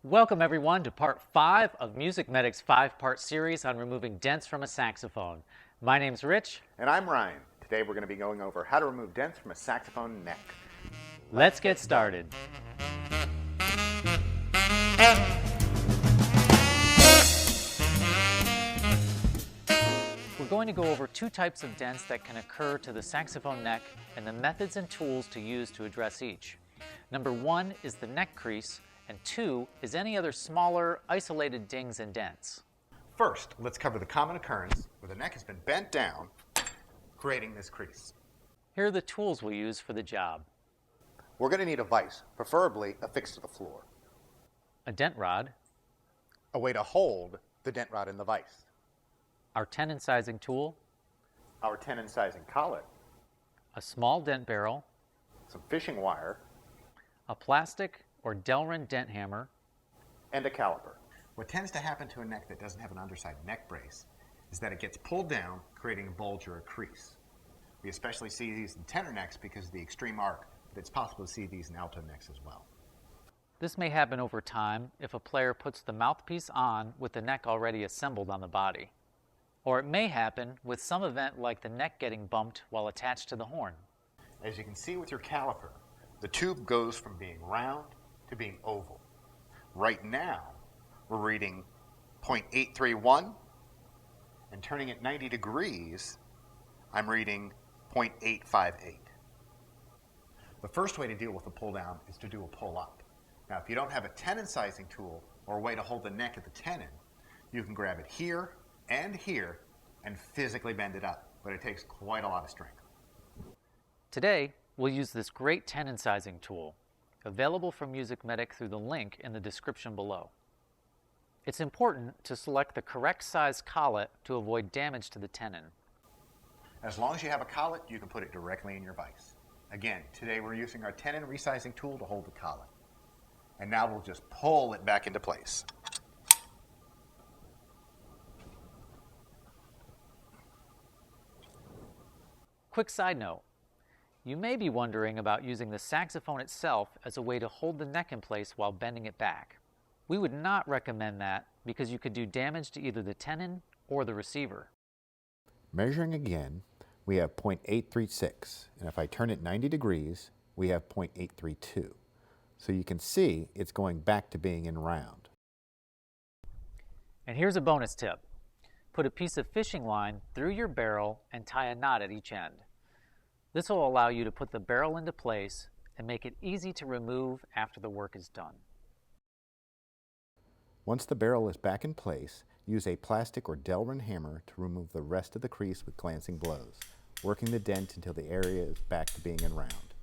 Welcome everyone to part 5 of MusicMedic's 5-part series on removing dents from a saxophone. My name's Rich. And I'm Ryan. Today we're going to be going over how to remove dents from a saxophone neck. Let's get started. We're going to go over 2 types of dents that can occur to the saxophone neck and the methods and tools to use to address each. Number 1 is the neck crease, and 2 is any other smaller, isolated dings and dents. First, let's cover the common occurrence where the neck has been bent down, creating this crease. Here are the tools we'll use for the job. We're going to need a vise, preferably affixed to the floor. A dent rod, A way to hold the dent rod in the vise. our tenon sizing tool, Our tenon sizing collet, a small dent barrel, some fishing wire, a plastic or Delrin dent hammer, and a caliper. What tends to happen to a neck that doesn't have an underside neck brace is that it gets pulled down, creating a bulge or a crease. We especially see these in tenor necks because of the extreme arc, but it's possible to see these in alto necks as well. This may happen over time if a player puts the mouthpiece on with the neck already assembled on the body. Or it may happen with some event like the neck getting bumped while attached to the horn. As you can see with your caliper, the tube goes from being round to being oval. Right now, we're reading 0.831, and turning it 90 degrees, I'm reading 0.858. The first way to deal with the pull down is to do a pull up. Now, if you don't have a tenon sizing tool or a way to hold the neck at the tenon, you can grab it here and physically bend it up, but it takes quite a lot of strength. Today, we'll use this great tenon sizing tool, available from MusicMedic through the link in the description below. It's important to select the correct size collet to avoid damage to the tenon. As long as you have a collet, you can put it directly in your vise. Again, today we're using our tenon resizing tool to hold the collet. And now we'll just pull it back into place. Quick side note, you may be wondering about using the saxophone itself as a way to hold the neck in place while bending it back. We would not recommend that because you could do damage to either the tenon or the receiver. Measuring again, we have 0.836, and if I turn it 90 degrees, we have 0.832. So you can see it's going back to being in round. And here's a bonus tip. Put a piece of fishing line through your barrel and tie a knot at each end. This will allow you to put the barrel into place and make it easy to remove after the work is done. Once the barrel is back in place, use a plastic or Delrin hammer to remove the rest of the crease with glancing blows, working the dent until the area is back to being in round.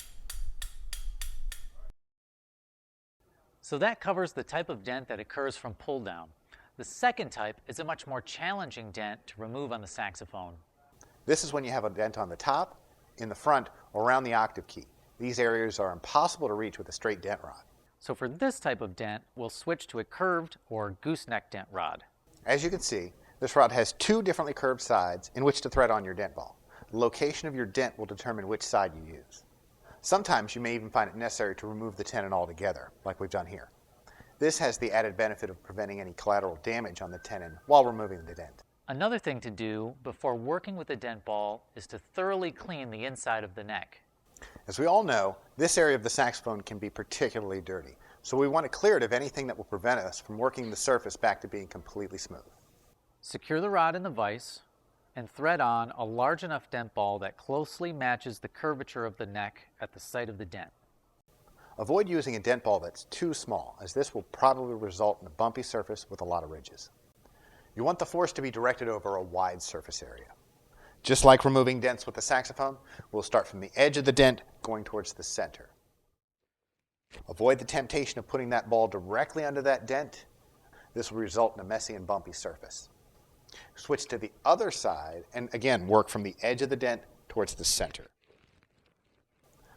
So that covers the type of dent that occurs from pull down. The second type is a much more challenging dent to remove on the saxophone. This is when you have a dent on the top, in the front, or around the octave key. These areas are impossible to reach with a straight dent rod. So for this type of dent, we'll switch to a curved or gooseneck dent rod. As you can see, this rod has 2 differently curved sides in which to thread on your dent ball. The location of your dent will determine which side you use. Sometimes you may even find it necessary to remove the tenon altogether, like we've done here. This has the added benefit of preventing any collateral damage on the tenon while removing the dent. Another thing to do before working with the dent ball is to thoroughly clean the inside of the neck. As we all know, this area of the saxophone can be particularly dirty, so we want to clear it of anything that will prevent us from working the surface back to being completely smooth. Secure the rod in the vise and thread on a large enough dent ball that closely matches the curvature of the neck at the site of the dent. Avoid using a dent ball that's too small, as this will probably result in a bumpy surface with a lot of ridges. You want the force to be directed over a wide surface area. Just like removing dents with the saxophone, we'll start from the edge of the dent going towards the center. Avoid the temptation of putting that ball directly under that dent. This will result in a messy and bumpy surface. Switch to the other side and again work from the edge of the dent towards the center.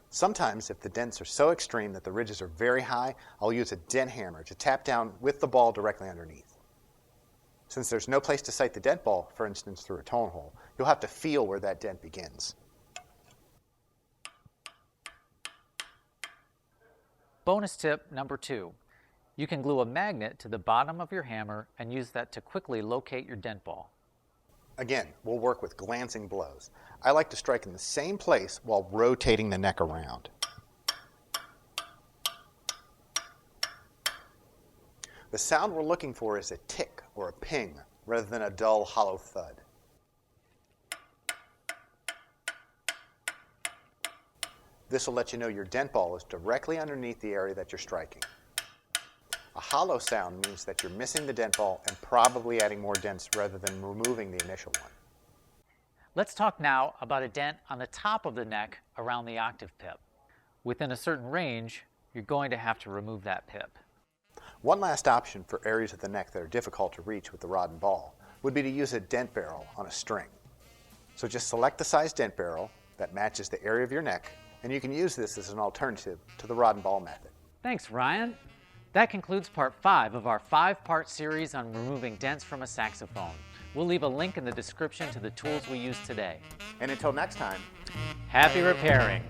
Sometimes if the dents are so extreme that the ridges are very high, I'll use a dent hammer to tap down with the ball directly underneath. Since there's no place to sight the dent ball, for instance through a tone hole, you'll have to feel where that dent begins. Bonus tip number 2. You can glue a magnet to the bottom of your hammer and use that to quickly locate your dent ball. Again, we'll work with glancing blows. I like to strike in the same place while rotating the neck around. The sound we're looking for is a tick or a ping rather than a dull, hollow thud. This will let you know your dent ball is directly underneath the area that you're striking. A hollow sound means that you're missing the dent ball and probably adding more dents rather than removing the initial one. Let's talk now about a dent on the top of the neck around the octave pip. Within a certain range, you're going to have to remove that pip. One last option for areas of the neck that are difficult to reach with the rod and ball would be to use a dent barrel on a string. So just select the size dent barrel that matches the area of your neck, and you can use this as an alternative to the rod and ball method. Thanks, Ryan. That concludes part 5 of our 5-part series on removing dents from a saxophone. We'll leave a link in the description to the tools we used today. And until next time, happy repairing.